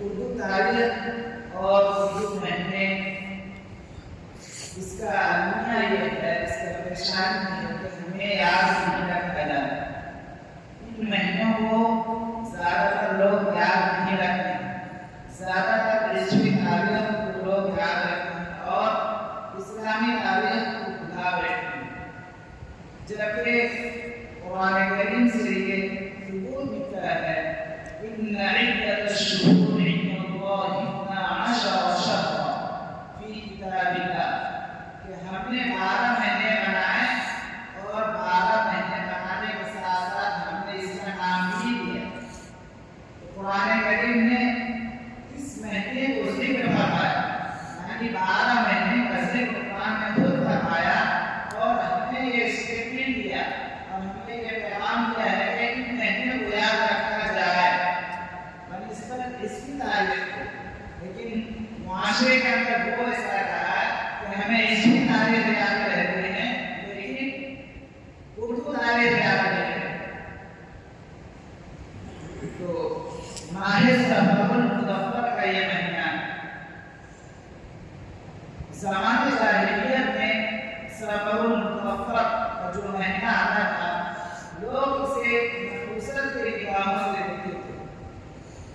اردو تاریخ اور اردو مہینے اس کا المیہ یہ ہے، اس کا پریشانی ہے کہ ہمیں یاد نہیں رکھنا۔ ان مہینوں کو زیادہ تر لوگ یاد نہیں رکھتے، زیادہ تر عیسوی تاریخ کو لوگ یاد رکھتے ہیں اور اسلامی تاریخ کو بھلا بیٹھتے ہیں، جبکہ قرآن کریم سے یہ ثبوت ملتا ہے ان عدت الشہور عند اللہ 12 شہرا فی کتاب اللہ، کہ ہم نے 12 مہینے بنائے اور 12 مہینے بنانے کے ساتھ ساتھ ہم نے اس کا نام بھی دیا۔ قرآن کریم نے اس مہینے کو ذکر فرمایا، یعنی 12 مہینے کا ذکر قرآن میں خود فرمایا اور ہم نے یہ اسٹیٹمنٹ دیا اور ہم نے یہ پیغام دیا ہے کہ ان مہینے کو یاد رکھا جائے اس کی تاریخ کو، لیکن معاشرے کے اندر وہ ایسا رہا ہے کہ ہمیں اس کی تاریخ یاد رہتی ہے لیکن اردو تاریخ یاد نہیں رہتی۔ تو ماہ صفر المظفر کا یہ مہینہ زمانۂ جاہلیت میں صفر المظفر کا جو مہینہ آتا تھا، لوگ اسے نحوست کے نگاہوں سے دیکھتے تھے،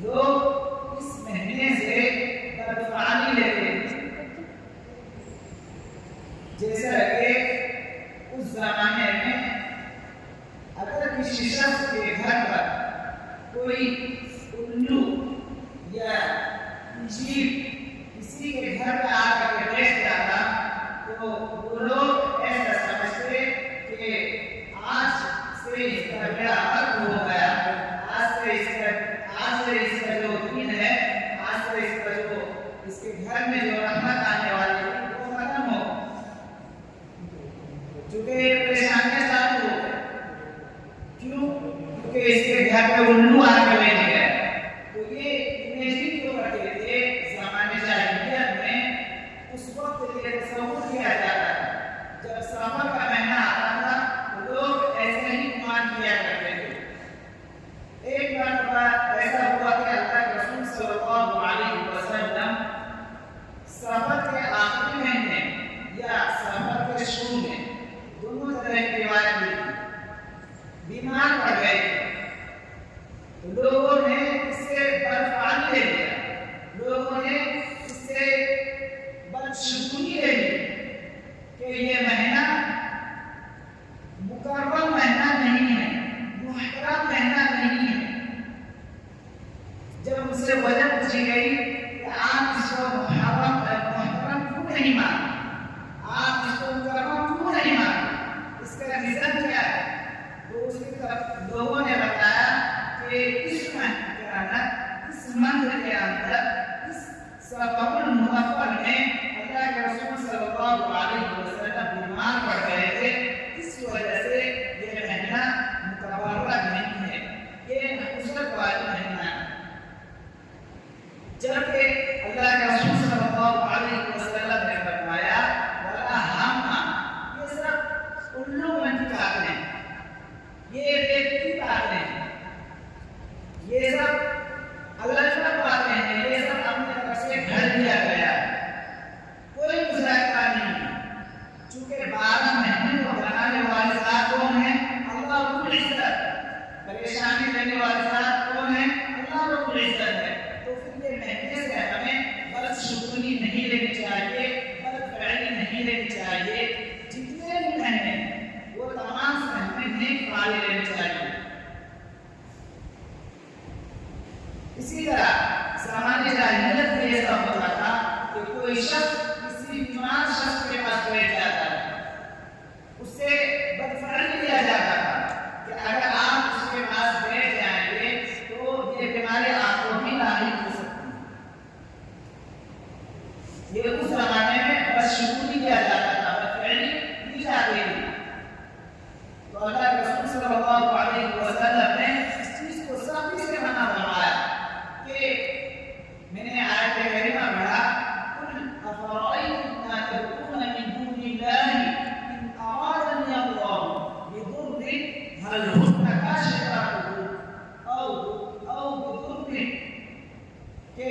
لوگ اس مہینے سے بدفعلی لیتے تھے، جیسا کہ اس زمانے میں اگر کسی شخص کے گھر پر کوئی الو یا جیب کسی کے گھر میں آ کر کے بیٹھ جاتا تو وہ لوگ ایسا سمجھتے کہ آج سے اس کا بیڑا غرق ہو گیا، آج سے اس کا جو دین ہے، آج سے اس کا جو اس کے گھر میں جو رحمت آنے والی ہے وہ ختم ہو، چونکہ یہ پریشانیاں چالو ہو گئی۔ کیوں؟ کیونکہ اس کے گھر میں الو آ کے بیٹھ گئے۔ تو یہ امیجن کیوں کرتے تھے زمانے جاہلیت میں؟ اس وقت یہ تصور کیا جاتا تھا، جب سفر کا مہینہ آتا تھا تو لوگ ایسے ہی گمان کیا کرتے تھے۔ ایک مرتبہ ایسا ہوا کہ اللہ کے رسول صلی اللہ علیہ وسلم سفر کے آخری مہینے یا سفر کے شروع میں، دونوں طرح کی روایت ملتی، بیمار پڑ گئے اللہ کے رسول صلی اللہ علیہ وسلم نے فرمایا ولا ہم، یہ صرف الو من کی باتیں ہیں، یہ ریت کی باتیں ہیں، یہ سب اللہ باتیں ہیں، یہ سب اپنے طرف سے گھڑ دیا گیا ہے، کوئی مذاکرہ نہیں ہے۔ چونکہ 12 مہینے کو بنانے والے ذات کون ہیں؟ اللہ رب العزت۔ پریشانی دینے والے ذات کون ہیں؟ اللہ رب العزت ہے۔ تو پھر یہ مہینے سے ہمیں غلط شکری نہیں لینی چاہیے، غلط فعلی نہیں لینی چاہیے، جتنے بھی مہینے وہ تمام سے ہمیں نیک فعلی لینی چاہیے۔ اسی طرح زمانے جاہلیت میں ایسا ہوتا تھا کہ کوئی شخص کسی بیمار شخص کے پاس بیٹھ جاتا ہے، اس سے بدفعلی لیا جاتا تھا کہ اگر آپ اس کے پاس بیٹھ جائیں گے تو یہ بیماری آپ کو بھی لاحق ہو سکتی ہے۔ یہ اس زمانے میں بدشگونی کیا جاتا تھا، بدفعلی کی جاتی تھی۔ تو اللہ کے رسول صلی اللہ علیہ وسلم نے اس چیز کو سختی سے منع فرمایا کہ میں نے آیت کریمہ پڑھا قل افرأیتم ما تدعون من دون اللہ ان ارادنی اللہ بضر هل هن کاشفات او بضر، کہ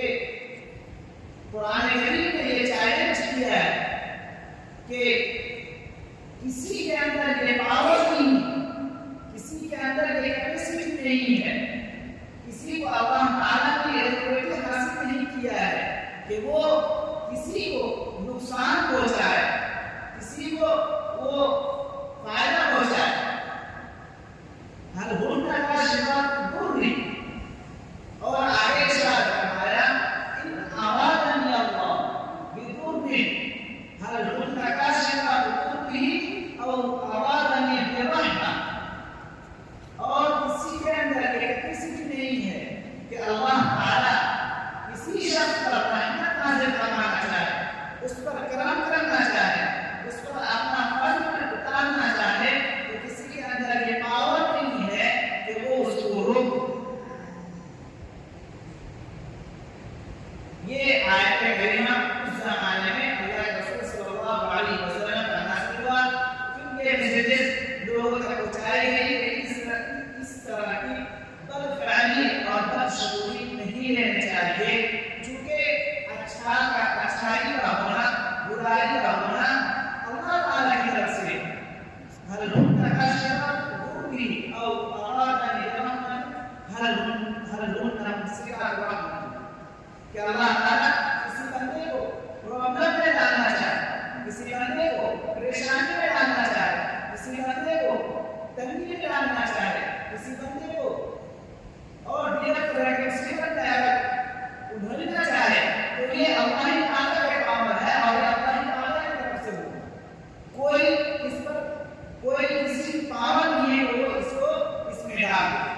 قرآن کریم نے یہ چیلنج کیا ہے کہ کسی کے اندر یہ پاور نہیں، کسی کے اندر یہ کیپیسٹی نہیں ہے، کسی کو اللہ تعالیٰ کی اتھارٹی حاصل نہیں کیا ہے کہ وہ کسی کو نقصان پہنچائے، کسی کو وہ فائدہ پہنچائے۔ ہر ہن کاشفات الضر، اور آگے ارشاد فرمایا ان ارادنی اللہ بضر ہل ہن کاشفات الضر او ارادنی برحمہ، اور کسی کے اندر کیپیسٹی نہیں ہے کہ اللہ تعالیٰ کسی شخص پر رحمت نازل فرمانا چاہے، اس پر کرم کرنا چاہے، اس پر اپنا فضل اتارنا چاہے، تو کسی کے اندر یہ پاور نہیں ہے کہ وہ اس کو روک۔ یہ آیت کریمہ اس زمانے میں اللہ کے رسول صلی اللہ علیہ وسلم کا نازل ہوا، پھر یہ میسیجز لوگوں تک پہنچائی گئی کہ اس طرح کی بدفعلی اور بدشگونی نہیں رہنی چاہیے، چونکہ اچھائی کا ہونا، برائی کا ہونا اللہ تعالیٰ کی طرف سے ہل ہن کاشفات الضر او ارادنی برحمہ ہل ہن ممسکات الرحمہ، کہ اللہ تعالیٰ کسی بندے کو پرابلم میں ڈالنا چاہے، کسی بندے کو پریشانی میں ڈالنا چاہے، کسی بندے کو تنگی میں ڈالنا چاہے، کسی بندے کو اور دیگر طرح کے مصیبت میں اگر ابھرنا چاہے تو یہ اللہ ہی تعالیٰ کا کام ہے اور اللہ ہی تعالیٰ کی طرف سے ہوگا۔ کوئی اس پر کوئی کسی پاور نہیں ہے وہ اس کو اس میں ڈال دے۔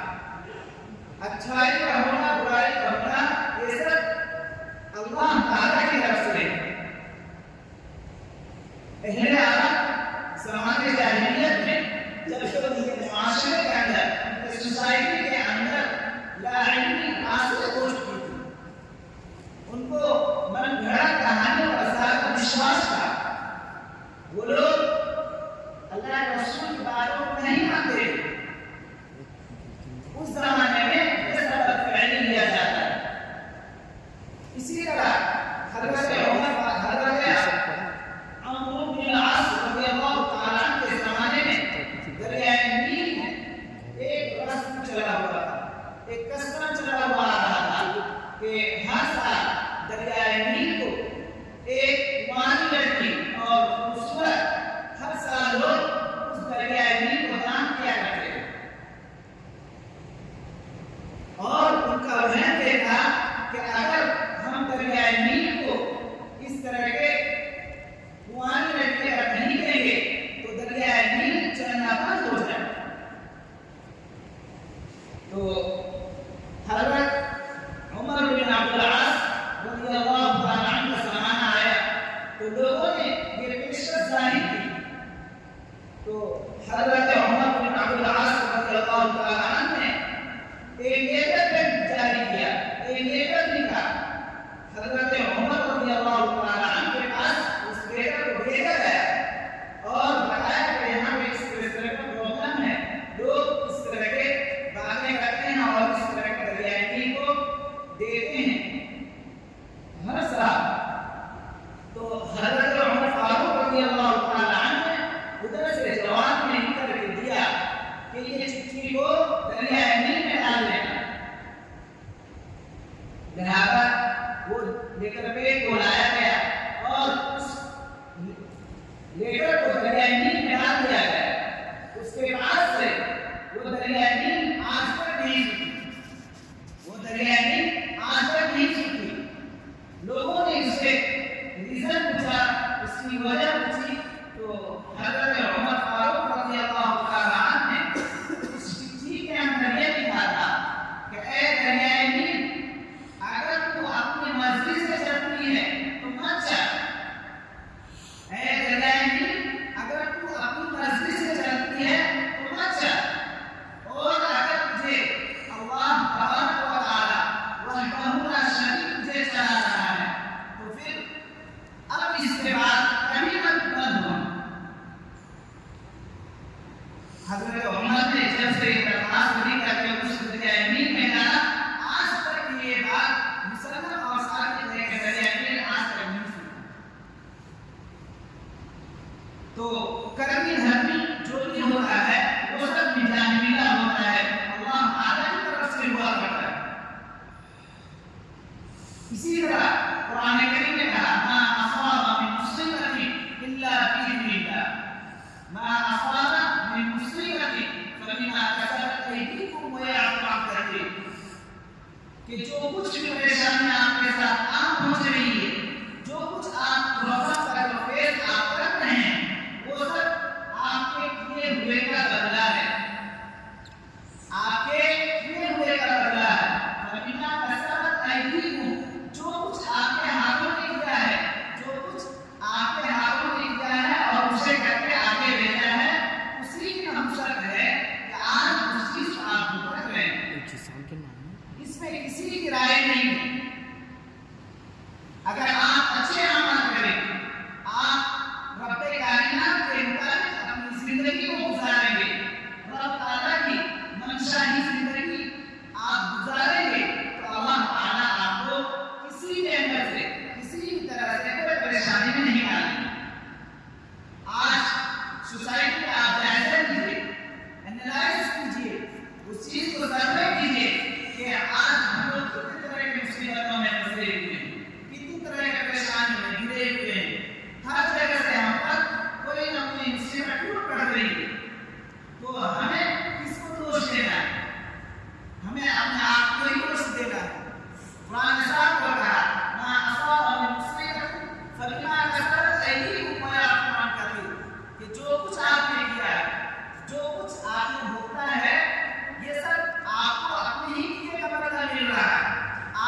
اچھائی کا ہونا، برائی کا ہونا، یہ سب اللہ تعالیٰ کی طرف سے ہے۔ اہل عرب زمانے جاہلیت میں جب ان کے معاشرے کے اندر، ان کے سوسائٹی کے اندر لا علمی حاصل ہو چکی تھی، ان کو من گھڑا کہانیوں کا زیادہ وشواس تھا، وہ لوگ اللہ کے رسول کی باتوں کو نہیں مانتے۔ اس زمانے میں یہ سب بدفعلی لیا جاتا ہے۔ اسی طرح حضرت عمرو بن العاص رضی اللہ تعالیٰ عنہ کے زمانے میں دریائے نیل میں ایک رسم چلا ہوا تھا، ایک کسرہ چلا ہوا آ رہا تھا کہ ہر سال دریائے نیل کو ایک مانی لڑکی اور خوبصورت ہر سال لوگ اس دریائے نیل کو دان کیا کرتے تھے، اور ان کا وہم یہ تھا کہ اگر ہم دریائے نیل کو اس طرح کے مانی لڑکی اگر نہیں دیں گے تو دریائے نیل چلنا بند ہو جائے۔ تو حضرت عمر بن عبد العاص رضی اللہ تعالیٰ عنہ کا زمانہ آیا تو لوگوں نے یہ پیشکش ظاہر کی، تو حضرت عمر بن عبد العاص رضی اللہ تعالیٰ عنہ نے ایک لیٹر جاری کیا، ایک لیٹر لکھا حضرت ایک کو لایا گیا اور اس لیٹر کو دریائے نیل میں ڈال دیا گیا. اس کے بعد سے وہ دریائے نیل آج تک نہیں سوکھی. وہ دریائے نیل آج تک نہیں سوکھی. لوگوں نے اس سے ریزن پوچھا, اس کی وجہ پوچھی, تو حضرت عمر فاروق رضی اللہ تعالیٰ عنہ نے اس چٹھی کے اندر یہ لکھا تھا کہ اے دریائے نیل, اگر تو اپنی مرضی سے چلتی ہے تو مت چل. اے دریائے نیل, اگر تو اپنی مرضی سے چلتی ہے تو مت چل. اور اگر تجھے اللہ تبارک و تعالیٰ وحدہ لا شریک تجھے چلا رہا ہے تو پھر اب اس کے بعد کبھی مت بند ہو. حضرت عمر نے جب سے درخواست دی کر کے اس دریائے نیل میں ڈالا, آج تک یہ بات مسلم اور ثابت ہے کہ دریائے نیل آج تک نہیں سوکھا. تو کرمی دھرمی جو بھی ہوتا ہے وہ سب جانبیلا ہوتا ہے, اللہ تعالیٰ کی طرف سے ہوا کرتا ہے. اسی طرح قرآن کریم نے کہا ما اصاب من مصیبت الا باذن اللہ, ما اصاب من مصیبت فبما کسبت ایدیکم ویعفو عن کثیر, کہ جو کچھ بھی پریشانیاں آپ کے ساتھ عام پہنچ رہی ہے, جو کچھ آپ وقت پر فیس آپ کر رہے ہیں, وہ سب آپ کے کیے ہوئے کا بدلہ ہے. آپ کے کیے ہوئے کا بدلہ ہے. فبما کسبت ایدیکم, جو کچھ آپ کے ہاتھوں نے کیا ہے, جو کچھ آپ کے ہاتھوں نے کیا ہے اور اسے کر کے آگے بھیجا ہے, اسی کی حقیقت ہے کہ آج اس چیز کو آپ بھگت رہے ہیں. اس میں کسی کی رائے نہیں ہے. اگر آپ اچھے عمل کریں, آپ رب کائنات کے مطابق اپنی زندگی کو گزاریں گے, رب تعالیٰ کی منشاہی زندگی آپ گزاریں گے, تو اللہ تعالیٰ آپ کو کسی بھی اینگل سے, کسی بھی طرح سے کوئی پریشانی میں نہیں ڈالیں گے. آج سوسائٹی کا آپ جائزہ لیجیے, انالائز کیجیے, اس چیز کو سروے کیجیے کہ آج ہم لوگ کتنی طرح کی مصیبتوں میں پھنسے ہوئے ہیں, کتنی طرح کے پریشانیوں میں گھرے ہوئے ہیں. ہر جگہ سے ہم پر کوئی نہ کوئی مصیبت ٹوٹ پڑ رہی ہے. تو ہمیں کس کو دوش دینا ہے؟ ہمیں اپنے آپ کو ہی دوش دینا ہے. قرآن صاحب کو کہا ما اصاب من مصیبت فبما کسبت ایدیکم ویعفو عن کثیر, کہ جو کچھ آپ نے کیا ہے, جو کچھ آپ نے بھوگتا ہے, یہ سب آپ کو اپنے ہی کیے کا بدلہ مل رہا ہے.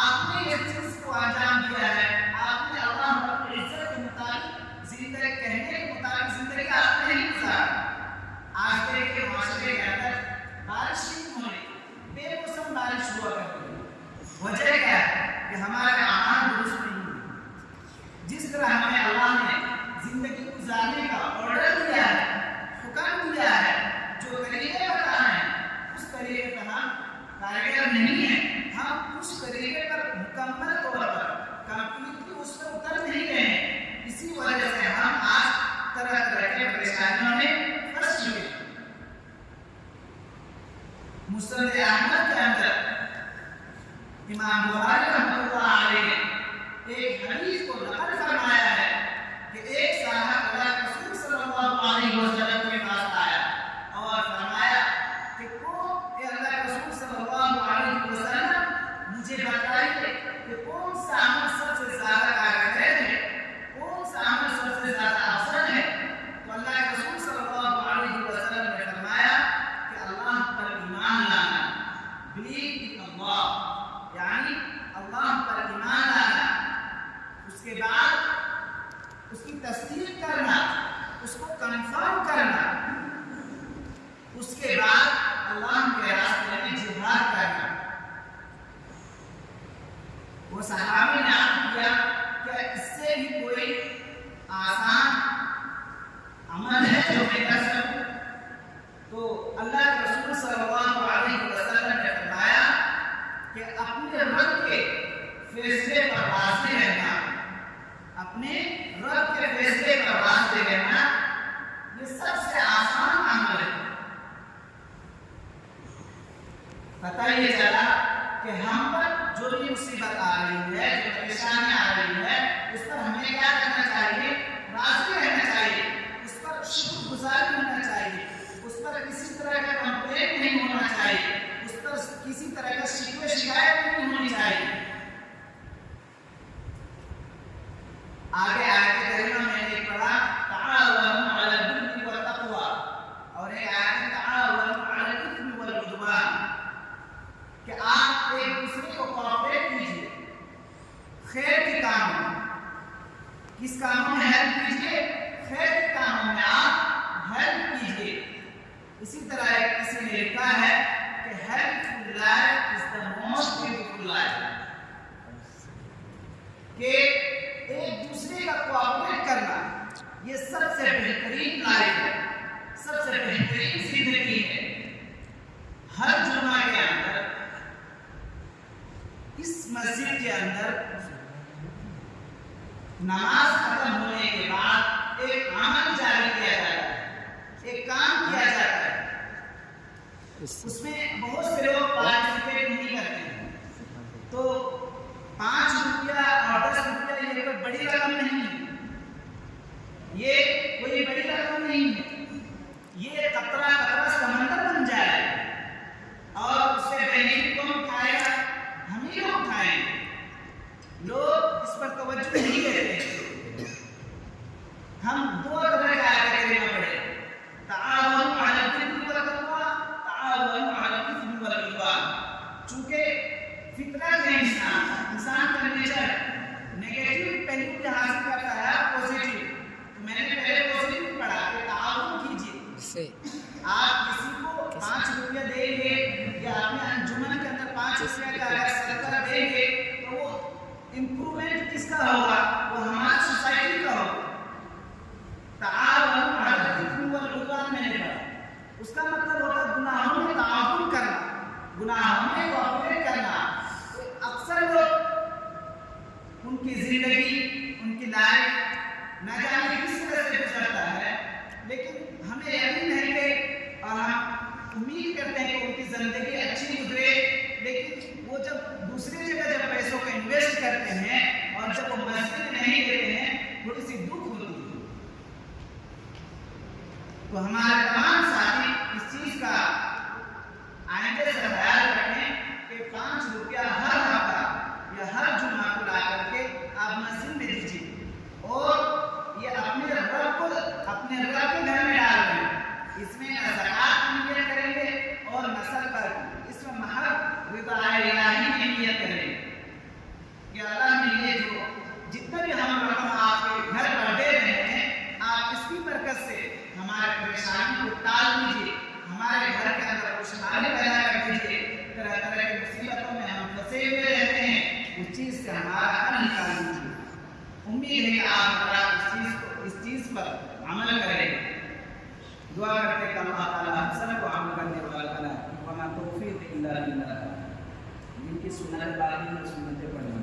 آپ نے اس چیز کو انجام دیا ہے, آپ نے اللہ رب العزت کے مطابق زندگی کہنے کے مطابق زندگی آپ نے ہی گزارا. آج کے معاشرے کے اندر بارش نہیں ہو رہی, بے موسم بارش ہوا کرتی ہے. وجہ کیا ہے کہ ہمارے اعمال درست نہیں ہوئے. جس طرح ہمیں اللہ نے زندگی گزارنے کا آرڈر دیا ہے, حکم دیا ہے, جو طریقے بتانا ہے, اس طریقے پر ہم کارگر نہیں ہیں. ہم اس طریقے پر مکمل طور پر کمپلیٹلی اس پر اتر نہیں گئے ہیں. اسی وجہ سے ہم آج طرح طرح کے پریشانیوں میں پھنس چکے ہیں. مسند احمد کے اندر امام بخاری رحمۃ اللہ علیہ نے ایک حدیث کو نقل فرمایا ہے کہ ایک صاحب اللہ کے رسول صلی اللہ علیہ وسلم کے پاس آیا اور فرمایا کہ اے اللہ کے رسول صلی اللہ علیہ وسلم, مجھے بتائیے کہ کون سا عمل سب سے زیادہ کارگر ہے, کون سا عمل سب سے زیادہ افضل ہے. تو اللہ کے رسول صلی اللہ علیہ وسلم نے فرمایا کہ اللہ پر ایمان لانا, بلیو ان اللہ, یعنی اللہ پر ایمان لانا, اس کے بعد اس کی تصدیق کرنا, اس کو کنفرم کرنا, اس کے بعد اللہ کے راستے میں جہاد کرنا. وہ صحابی نے عرض کیا کہ اس سے بھی کوئی آسان عمل ہے جو میں کر سکوں؟ تو اللہ کے رسول صلی اللہ علیہ وسلم نے فرمایا کہ اپنے رب کے فیصلے پر واضح رہنا, اپنے رب کے فیصلے پر واضح رہنا, یہ سب سے آسان عمل ہے. پتہ یہ چلا کہ ہم پر جو بھی مصیبت آ رہی ہے, جو پریشانیاں آ رہی ہے, آگے آیت کریمہ میں نے پڑھا تعاونوا علی البر والتقوی، اور ایک آیت تعاونوا علی الاثم والعدوان، کہ آپ ایک دوسرے کو کوآپریٹ کیجیے خیر کے کاموں میں. کس کاموں میں ہیلپ کیجیے؟ خیر کے کاموں میں آپ ہیلپ کیجیے. اسی طرح ایک کسی نے لکھا ہے کہ helpful life is the most beautiful life، کہ ایک دوسرے کا کوآپریٹ کرنا یہ سب سے بہترین لائف ہے، سب سے بہترین زندگی ہے. ہر جمعہ کے اندر اس مسجد کے اندر نماز ختم ہونے کے بعد ایک عمل جاری کیا جاتا ہے، ایک کام کیا جاتا ہے. اس میں بہت سے لوگ پارٹیسپیٹ نہیں کرتے ہیں. تو 5 روپیہ اور 10 روپیہ یہ کوئی بڑی رقم نہیں ہے، یہ کوئی بڑی رقم نہیں ہے. یہ قطرہ قطرہ سمندر بن جائے اور اس سے بینیفٹ کون اٹھائے گا؟ ہم ہی لوگ اٹھائیں گے. لوگ اس پر توجہ نہیں دیتے. ہم 2 طرح کا آیت کریمہ پڑھے، تعاونوا علی البر والتقوی، تعاونوا علی الاثم والعدوان. چونکہ فطرت ہے انسان کا نیچر نیگیٹو پہلو پہ حاصل کرتا ہے پازیٹیو. میں نے پہلے پازیٹیو پڑھا کہ تعاون کیجیے. آپ کسی کو 5 روپیہ دیں گے یا اپنے انجمن کے اندر 5 روپیہ کا اگر صدقہ دیں گے تو وہ امپرومنٹ کس کا ہوگا؟ وہ ہماری سوسائٹی کا ہوگا. تعاونوا علی الاثم والعدوان میں نے پڑھا، اس کا مطلب ہوتا ہے گناہوں میں تعاون کرنا، گناہوں میں کوآپریٹ کرنا. اکثر لوگ ان کی زندگی، ان کی لائف نہ جانے کس طرح سے گزرتا ہے، لیکن ہمیں یقین ہے کہ اور ہم امید کرتے ہیں کہ ان کی زندگی اچھی گزرے. لیکن وہ جب دوسری جگہ جب پیسوں کو انویسٹ کرتے ہیں اور جب وہ مسجد میں نہیں دیتے ہیں، تھوڑی سی دکھ ہوتی ہے. تو ہمارے تمام ساتھی اس چیز کا آئندے سے خیال رکھیں کہ 5 روپیہ ہر ہفتہ یا ہر جمعہ کو لا کر کے آپ مسجد میں دیجیے، اور یہ اپنے رب کے گھر میں ڈال دیں. اس میں نہ زکات کی نیت کریں گے اور نہ صدقہ کی، اس میں محض رضا الہی کی نیت کریں گے کہ اللہ نے یہ جو جتنا بھی ہم رقم آپ کے گھر پر دے رہے ہیں، آپ اس کی برکت سے ہمارے پریشانی کو ٹال دیجیے، ہمارے گھر کے اندر خوشحالی پیدا کر دیجیے. طرح طرح کی مصیبتوں میں ہم پھنسے ہوئے رہتے ہیں، اس چیز سے ہمارا حل نکال دیجیے. امید ہے کہ آپ اس چیز پر عمل کریں گے. دعا کرتے کہ اللہ تعالیٰ ہم سب کو عمل کرنے والا بنائے. وما توفیق الا باللہ. جن کی سنت باقی سنتیں پڑھنا.